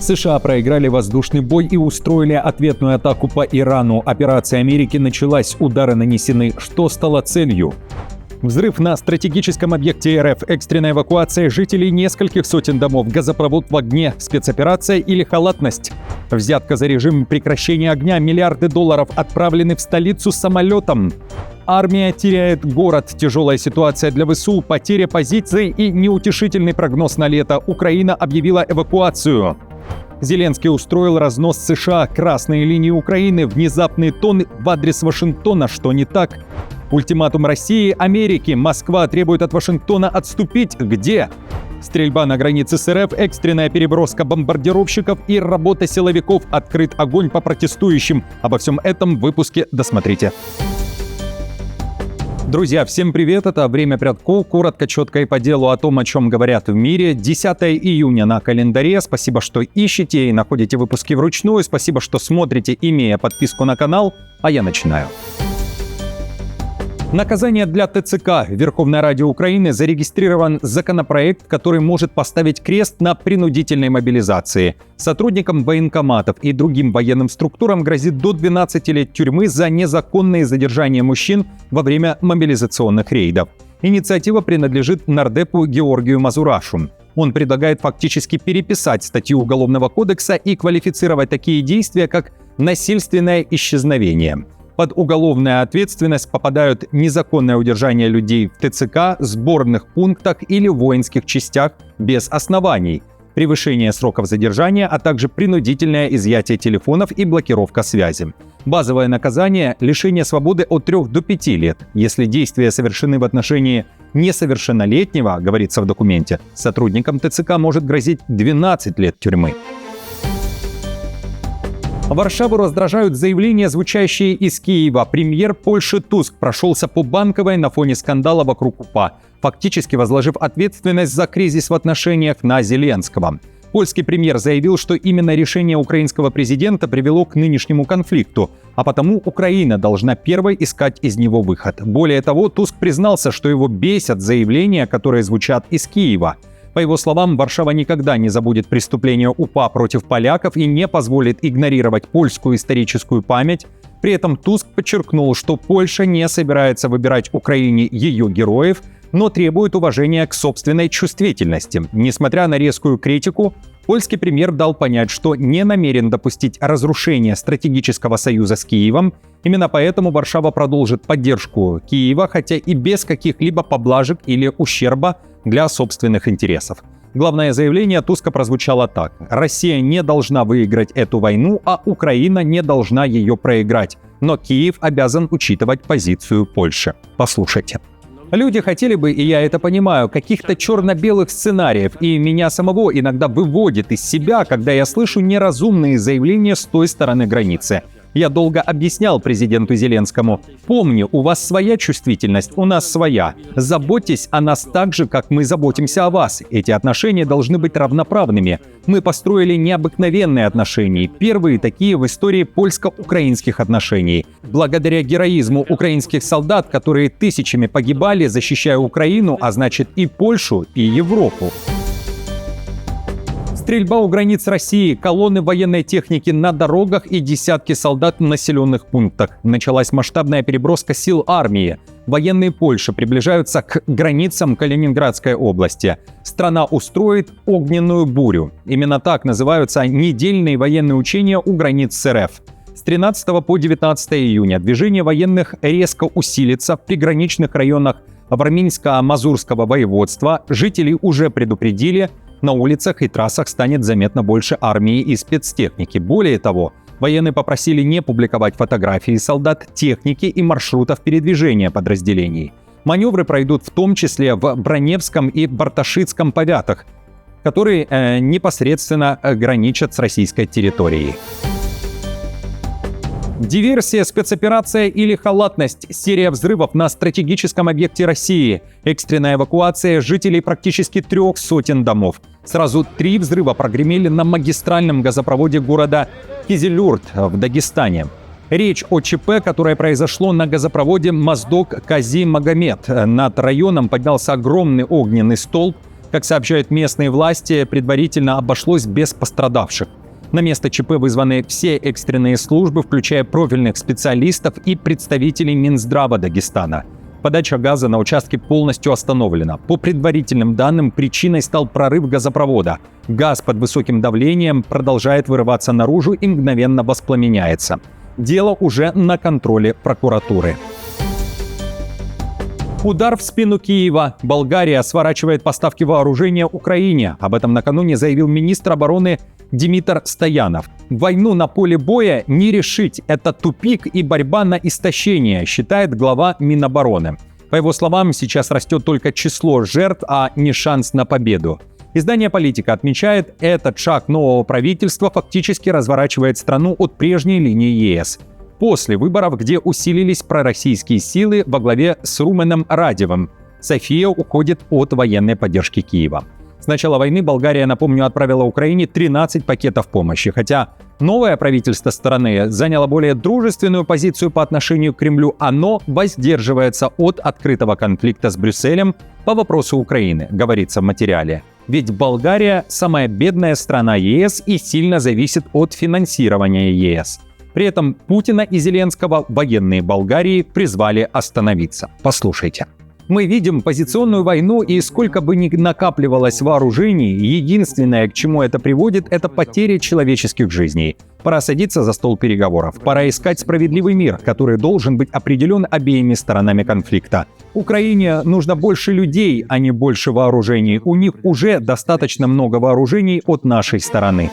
США проиграли воздушный бой и устроили ответную атаку по Ирану. Операция Америки началась, удары нанесены. Что стало целью? Взрыв на стратегическом объекте РФ, экстренная эвакуация жителей нескольких сотен домов, газопровод в огне, спецоперация или халатность. Взятка за режим прекращения огня, миллиарды долларов отправлены в столицу самолетом. Армия теряет город, тяжелая ситуация для ВСУ, потеря позиций и неутешительный прогноз на лето. Украина объявила эвакуацию. Зеленский устроил разнос США, красные линии Украины, внезапный тон в адрес Вашингтона. Что не так? Ультиматум России, Америки. Москва требует от Вашингтона отступить. Где? Стрельба на границе с РФ, экстренная переброска бомбардировщиков и работа силовиков. Открыт огонь по протестующим. Обо всем этом в выпуске досмотрите. Друзья, всем привет, это «Время Прядков», коротко, четко и по делу о том, о чем говорят в мире. 10 июня на календаре. Спасибо, что ищете и находите выпуски вручную. Спасибо, что смотрите, имея подписку на канал. А я начинаю. Наказание для ТЦК. В Верховной Раде Украины зарегистрирован законопроект, который может поставить крест на принудительной мобилизации. Сотрудникам военкоматов и другим военным структурам грозит до 12 лет тюрьмы за незаконное задержание мужчин во время мобилизационных рейдов. Инициатива принадлежит нардепу Георгию Мазурашу. Он предлагает фактически переписать статью Уголовного кодекса и квалифицировать такие действия, как насильственное исчезновение. Под уголовную ответственность попадают незаконное удержание людей в ТЦК, сборных пунктах или воинских частях без оснований, превышение сроков задержания, а также принудительное изъятие телефонов и блокировка связи. Базовое наказание – лишение свободы от 3 до 5 лет. Если действия совершены в отношении несовершеннолетнего, говорится в документе, сотрудникам ТЦК может грозить 12 лет тюрьмы. Варшаву раздражают заявления, звучащие из Киева. Премьер Польши Туск прошелся по Банковой на фоне скандала вокруг УПА, фактически возложив ответственность за кризис в отношениях на Зеленского. Польский премьер заявил, что именно решение украинского президента привело к нынешнему конфликту, а потому Украина должна первой искать из него выход. Более того, Туск признался, что его бесят заявления, которые звучат из Киева. По его словам, Варшава никогда не забудет преступления УПА против поляков и не позволит игнорировать польскую историческую память. При этом Туск подчеркнул, что Польша не собирается выбирать Украине ее героев, но требует уважения к собственной чувствительности. Несмотря на резкую критику, польский премьер дал понять, что не намерен допустить разрушения стратегического союза с Киевом. Именно поэтому Варшава продолжит поддержку Киева, хотя и без каких-либо поблажек или ущерба для собственных интересов. Главное заявление Туска прозвучало так: «Россия не должна выиграть эту войну, а Украина не должна ее проиграть. Но Киев обязан учитывать позицию Польши». Послушайте. Люди хотели бы, и я это понимаю, каких-то черно-белых сценариев, и меня самого иногда выводит из себя, когда я слышу неразумные заявления с той стороны границы. Я долго объяснял президенту Зеленскому: помни, у вас своя чувствительность, у нас своя. Заботьтесь о нас так же, как мы заботимся о вас. Эти отношения должны быть равноправными. Мы построили необыкновенные отношения, первые такие в истории польско-украинских отношений. Благодаря героизму украинских солдат, которые тысячами погибали, защищая Украину, а значит и Польшу, и Европу. Стрельба у границ России, колонны военной техники на дорогах и десятки солдат в населенных пунктах. Началась масштабная переброска сил армии. Военные Польши приближаются к границам Калининградской области. Страна устроит огненную бурю. Именно так называются недельные военные учения у границ с РФ. С 13 по 19 июня движение военных резко усилится в приграничных районах Варминско-Мазурского воеводства. Жителей уже предупредили. На улицах и трассах станет заметно больше армии и спецтехники. Более того, военные попросили не публиковать фотографии солдат, техники и маршрутов передвижения подразделений. Маневры пройдут в том числе в Браневском и Барташицком повятах, которые непосредственно граничат с российской территорией. Диверсия, спецоперация или халатность. Серия взрывов на стратегическом объекте России. Экстренная эвакуация жителей практически 300 домов. Сразу 3 взрыва прогремели на магистральном газопроводе города Кизилюрт в Дагестане. Речь о ЧП, которое произошло на газопроводе Моздок-Кази-Магомед. Над районом поднялся огромный огненный столб. Как сообщают местные власти, предварительно обошлось без пострадавших. На место ЧП вызваны все экстренные службы, включая профильных специалистов и представителей Минздрава Дагестана. Подача газа на участке полностью остановлена. По предварительным данным, причиной стал прорыв газопровода. Газ под высоким давлением продолжает вырываться наружу и мгновенно воспламеняется. Дело уже на контроле прокуратуры. Удар в спину Киева. Болгария сворачивает поставки вооружения Украине. Об этом накануне заявил министр обороны Димитр Стоянов. Войну на поле боя не решить. Это тупик и борьба на истощение, считает глава Минобороны. По его словам, сейчас растет только число жертв, а не шанс на победу. Издание «Политика» отмечает, этот шаг нового правительства фактически разворачивает страну от прежней линии ЕС. После выборов, где усилились пророссийские силы во главе с Руменом Радевым, София уходит от военной поддержки Киева. С начала войны Болгария, напомню, отправила Украине 13 пакетов помощи, хотя новое правительство страны заняло более дружественную позицию по отношению к Кремлю, оно воздерживается от открытого конфликта с Брюсселем по вопросу Украины, говорится в материале. Ведь Болгария – самая бедная страна ЕС и сильно зависит от финансирования ЕС. При этом Путина и Зеленского военные Болгарии призвали остановиться. Послушайте. Мы видим позиционную войну, и сколько бы ни накапливалось вооружений, единственное, к чему это приводит, это потеря человеческих жизней. Пора садиться за стол переговоров. Пора искать справедливый мир, который должен быть определен обеими сторонами конфликта. Украине нужно больше людей, а не больше вооружений. У них уже достаточно много вооружений от нашей стороны.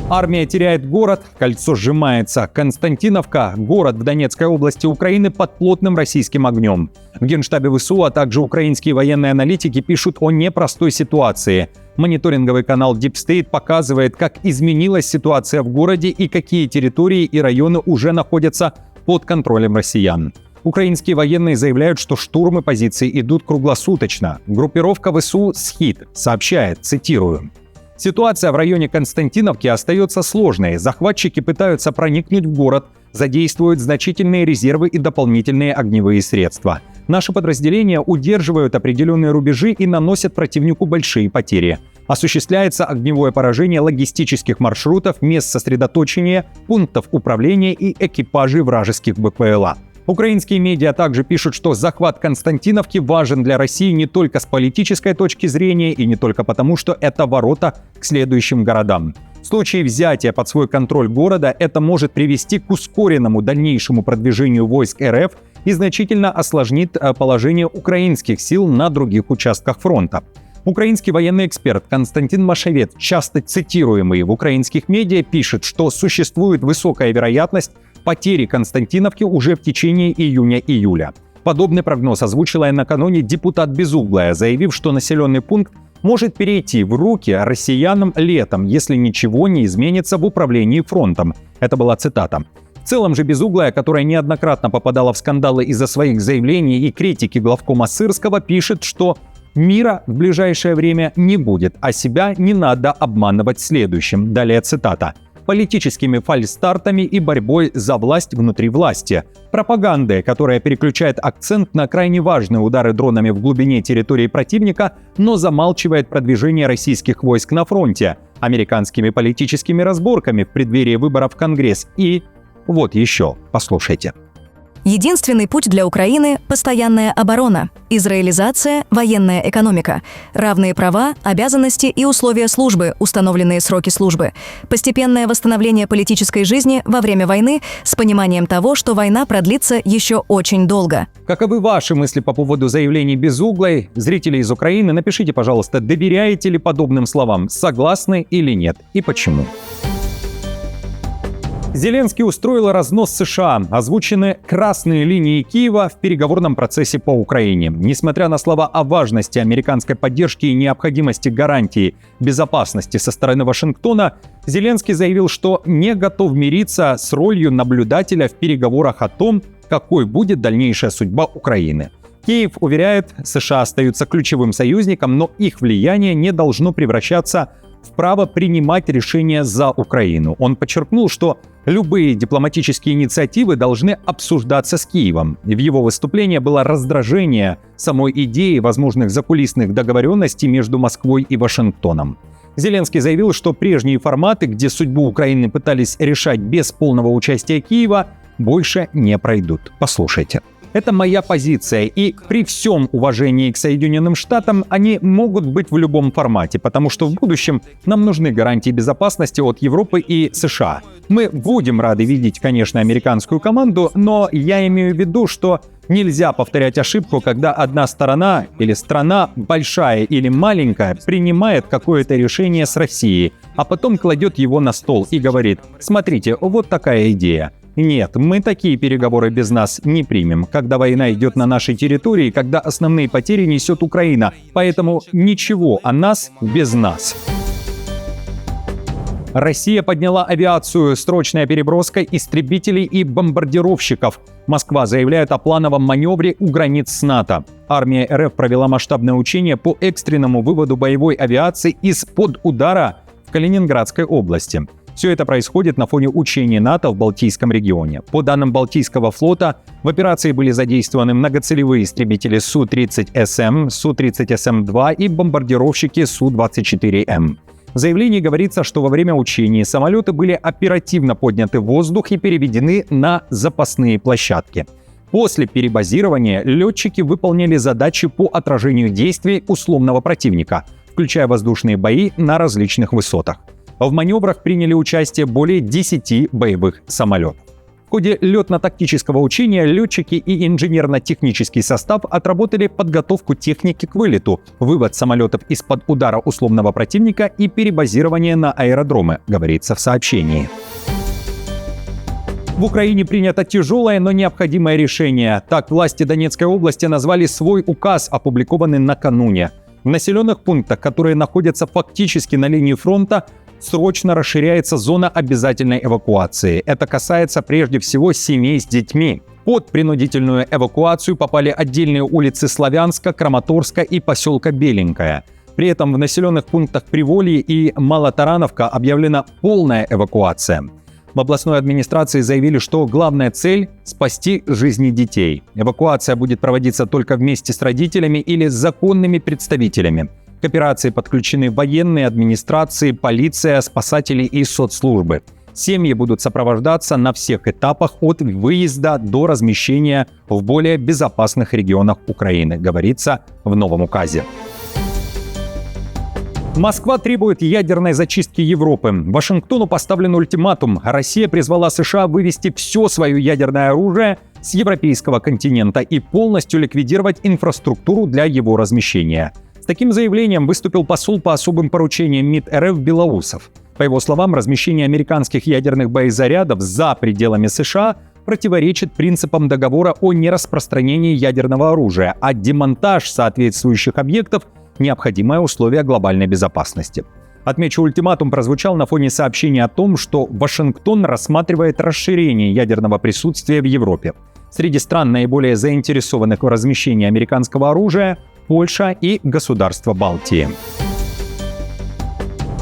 Армия теряет город, кольцо сжимается. Константиновка, город в Донецкой области Украины, под плотным российским огнем. В Генштабе ВСУ, а также украинские военные аналитики пишут о непростой ситуации. Мониторинговый канал Deep State показывает, как изменилась ситуация в городе и какие территории и районы уже находятся под контролем россиян. Украинские военные заявляют, что штурмы позиций идут круглосуточно. Группировка ВСУ «Схит» сообщает, цитирую: «Ситуация в районе Константиновки остается сложной. Захватчики пытаются проникнуть в город, задействуют значительные резервы и дополнительные огневые средства. Наши подразделения удерживают определенные рубежи и наносят противнику большие потери. Осуществляется огневое поражение логистических маршрутов, мест сосредоточения, пунктов управления и экипажей вражеских БПЛА». Украинские медиа также пишут, что захват Константиновки важен для России не только с политической точки зрения и не только потому, что это ворота к следующим городам. В случае взятия под свой контроль города это может привести к ускоренному дальнейшему продвижению войск РФ и значительно осложнит положение украинских сил на других участках фронта. Украинский военный эксперт Константин Машевец, часто цитируемый в украинских медиа, пишет, что существует высокая вероятность потери Константиновки уже в течение июня-июля. Подобный прогноз озвучила накануне депутат Безуглая, заявив, что населенный пункт может перейти в руки россиянам летом, если ничего не изменится в управлении фронтом. Это была цитата. В целом же Безуглая, которая неоднократно попадала в скандалы из-за своих заявлений и критики главкома Сырского, пишет, что мира в ближайшее время не будет, а себя не надо обманывать следующим. Далее цитата. Политическими фальстартами и борьбой за власть внутри власти. Пропагандой, которая переключает акцент на крайне важные удары дронами в глубине территории противника, но замалчивает продвижение российских войск на фронте. Американскими политическими разборками в преддверии выборов в Конгресс. И вот еще, послушайте. Единственный путь для Украины – постоянная оборона, израилизация, военная экономика, равные права, обязанности и условия службы, установленные сроки службы, постепенное восстановление политической жизни во время войны с пониманием того, что война продлится еще очень долго. Каковы ваши мысли по поводу заявлений Безуглой? Зрители из Украины, напишите, пожалуйста, доверяете ли подобным словам, согласны или нет, и почему. Зеленский устроил разнос США. Озвучены красные линии Киева в переговорном процессе по Украине. Несмотря на слова о важности американской поддержки и необходимости гарантии безопасности со стороны Вашингтона, Зеленский заявил, что не готов мириться с ролью наблюдателя в переговорах о том, какой будет дальнейшая судьба Украины. Киев уверяет, США остаются ключевым союзником, но их влияние не должно превращаться вправо принимать решения за Украину. Он подчеркнул, что любые дипломатические инициативы должны обсуждаться с Киевом. В его выступлении было раздражение самой идеи возможных закулисных договоренностей между Москвой и Вашингтоном. Зеленский заявил, что прежние форматы, где судьбу Украины пытались решать без полного участия Киева, больше не пройдут. Послушайте. Это моя позиция, и при всем уважении к Соединенным Штатам они могут быть в любом формате, потому что в будущем нам нужны гарантии безопасности от Европы и США. Мы будем рады видеть, конечно, американскую команду, но я имею в виду, что нельзя повторять ошибку, когда одна сторона или страна, большая или маленькая, принимает какое-то решение с Россией, а потом кладет его на стол и говорит: «Смотрите, вот такая идея». Нет, мы такие переговоры без нас не примем, когда война идет на нашей территории, когда основные потери несет Украина. Поэтому ничего о нас без нас. Россия подняла авиацию. Срочная переброска истребителей и бомбардировщиков. Москва заявляет о плановом маневре у границ с НАТО. Армия РФ провела масштабное учение по экстренному выводу боевой авиации из-под удара в Калининградской области. Все это происходит на фоне учений НАТО в Балтийском регионе. По данным Балтийского флота, в операции были задействованы многоцелевые истребители Су-30СМ, Су-30СМ-2 и бомбардировщики Су-24М. В заявлении говорится, что во время учений самолеты были оперативно подняты в воздух и переведены на запасные площадки. После перебазирования летчики выполнили задачи по отражению действий условного противника, включая воздушные бои на различных высотах. В маневрах приняли участие более 10 боевых самолетов. В ходе летно-тактического учения летчики и инженерно-технический состав отработали подготовку техники к вылету, вывод самолетов из-под удара условного противника и перебазирование на аэродромы, говорится в сообщении. В Украине принято тяжелое, но необходимое решение. Так власти Донецкой области назвали свой указ, опубликованный накануне. В населенных пунктах, которые находятся фактически на линии фронта, срочно расширяется зона обязательной эвакуации. Это касается прежде всего семей с детьми. Под принудительную эвакуацию попали отдельные улицы Славянска, Краматорска и поселка Беленькое. При этом в населенных пунктах Приволье и Малотарановка объявлена полная эвакуация. В областной администрации заявили, что главная цель – спасти жизни детей. Эвакуация будет проводиться только вместе с родителями или с законными представителями. К операции подключены военные, администрации, полиция, спасатели и соцслужбы. Семьи будут сопровождаться на всех этапах от выезда до размещения в более безопасных регионах Украины, говорится в новом указе. Москва требует ядерной зачистки Европы. Вашингтону поставлен ультиматум. Россия призвала США вывести все свое ядерное оружие с европейского континента и полностью ликвидировать инфраструктуру для его размещения. С таким заявлением выступил посол по особым поручениям МИД РФ Белоусов. По его словам, размещение американских ядерных боезарядов за пределами США противоречит принципам договора о нераспространении ядерного оружия, а демонтаж соответствующих объектов – необходимое условие глобальной безопасности. Отмечу, ультиматум прозвучал на фоне сообщения о том, что Вашингтон рассматривает расширение ядерного присутствия в Европе. Среди стран, наиболее заинтересованных в размещении американского оружия – Польша и государства Балтии.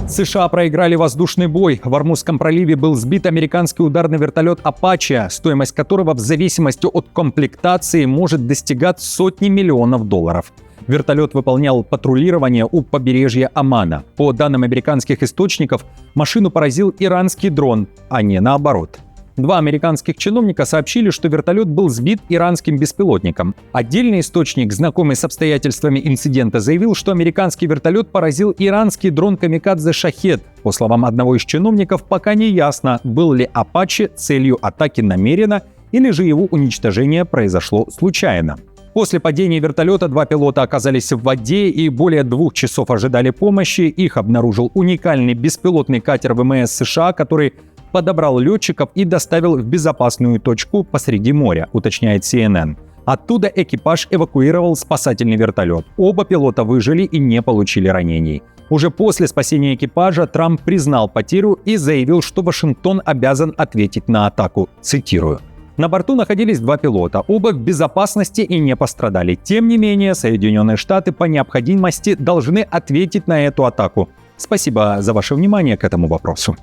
США проиграли воздушный бой. В Ормузском проливе был сбит американский ударный вертолет «Апачи», стоимость которого в зависимости от комплектации может достигать сотни миллионов долларов. Вертолет выполнял патрулирование у побережья Омана. По данным американских источников, машину поразил иранский дрон, а не наоборот. Два американских чиновника сообщили, что вертолет был сбит иранским беспилотником. Отдельный источник, знакомый с обстоятельствами инцидента, заявил, что американский вертолет поразил иранский дрон «Камикадзе Шахед». По словам одного из чиновников, пока не ясно, был ли «Апачи» целью атаки намеренно или же его уничтожение произошло случайно. После падения вертолета два пилота оказались в воде и более 2 часов ожидали помощи. Их обнаружил уникальный беспилотный катер ВМС США, который подобрал летчиков и доставил в безопасную точку посреди моря, уточняет CNN. Оттуда экипаж эвакуировал спасательный вертолет. Оба пилота выжили и не получили ранений. Уже после спасения экипажа Трамп признал потерю и заявил, что Вашингтон обязан ответить на атаку. Цитирую. На борту находились 2 пилота, оба в безопасности и не пострадали. Тем не менее, Соединенные Штаты по необходимости должны ответить на эту атаку. Спасибо за ваше внимание к этому вопросу.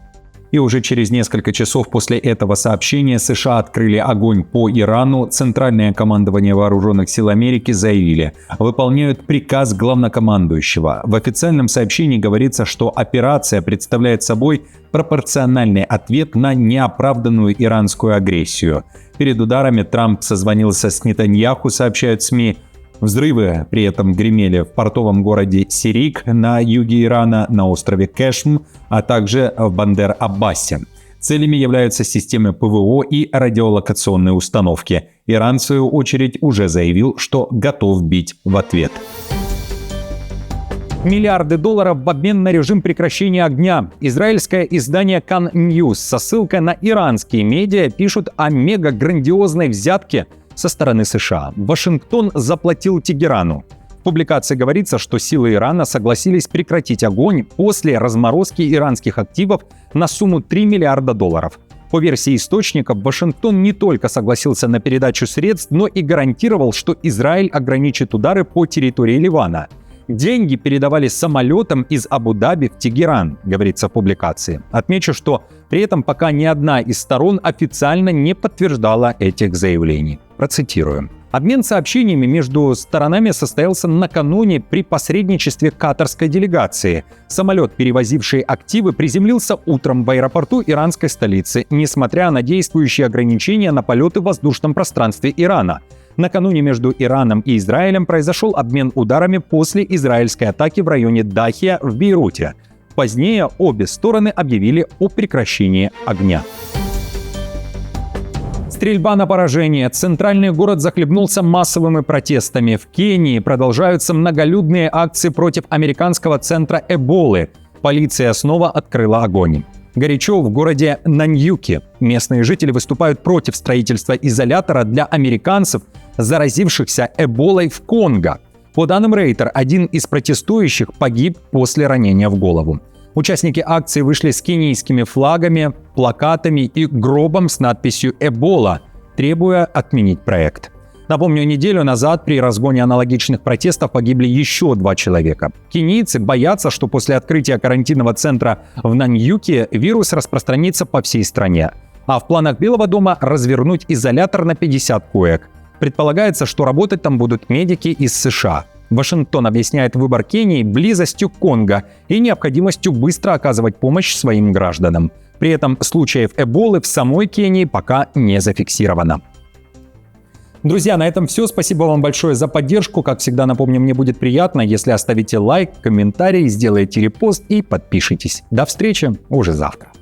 И уже через несколько часов после этого сообщения США открыли огонь по Ирану. Центральное командование Вооруженных сил Америки заявили, выполняют приказ главнокомандующего. В официальном сообщении говорится, что операция представляет собой пропорциональный ответ на неоправданную иранскую агрессию. Перед ударами Трамп созвонился с Нетаньяху, сообщают СМИ. Взрывы при этом гремели в портовом городе Сирик на юге Ирана, на острове Кешм, а также в Бандер-Аббасе. Целями являются системы ПВО и радиолокационные установки. Иран, в свою очередь, уже заявил, что готов бить в ответ. Миллиарды долларов в обмен на режим прекращения огня. Израильское издание Kan News со ссылкой на иранские медиа пишут о мега-грандиозной взятке со стороны США. Вашингтон заплатил Тегерану. В публикации говорится, что силы Ирана согласились прекратить огонь после разморозки иранских активов на сумму $3 миллиарда. По версии источников, Вашингтон не только согласился на передачу средств, но и гарантировал, что Израиль ограничит удары по территории Ливана. Деньги передавали самолетом из Абу-Даби в Тегеран, говорится в публикации. Отмечу, что при этом пока ни одна из сторон официально не подтверждала этих заявлений. Процитирую. Обмен сообщениями между сторонами состоялся накануне при посредничестве катарской делегации. Самолет, перевозивший активы, приземлился утром в аэропорту иранской столицы, несмотря на действующие ограничения на полеты в воздушном пространстве Ирана. Накануне между Ираном и Израилем произошел обмен ударами после израильской атаки в районе Дахия в Бейруте. Позднее обе стороны объявили о прекращении огня. Стрельба на поражение. Центральный город захлебнулся массовыми протестами. В Кении продолжаются многолюдные акции против американского центра Эболы. Полиция снова открыла огонь. Горячо в городе Наньюки. Местные жители выступают против строительства изолятора для американцев, заразившихся Эболой в Конго. По данным Рейтер, один из протестующих погиб после ранения в голову. Участники акции вышли с кенийскими флагами, плакатами и гробом с надписью «Эбола», требуя отменить проект. Напомню, неделю назад при разгоне аналогичных протестов погибли еще 2 человека. Кенийцы боятся, что после открытия карантинного центра в Наньюке вирус распространится по всей стране. А в планах Белого дома развернуть изолятор на 50 коек. Предполагается, что работать там будут медики из США. Вашингтон объясняет выбор Кении близостью к Конго и необходимостью быстро оказывать помощь своим гражданам. При этом случаев Эболы в самой Кении пока не зафиксировано. Друзья, на этом все. Спасибо вам большое за поддержку. Как всегда, напомню, мне будет приятно, если оставите лайк, комментарий, сделаете репост и подпишитесь. До встречи уже завтра.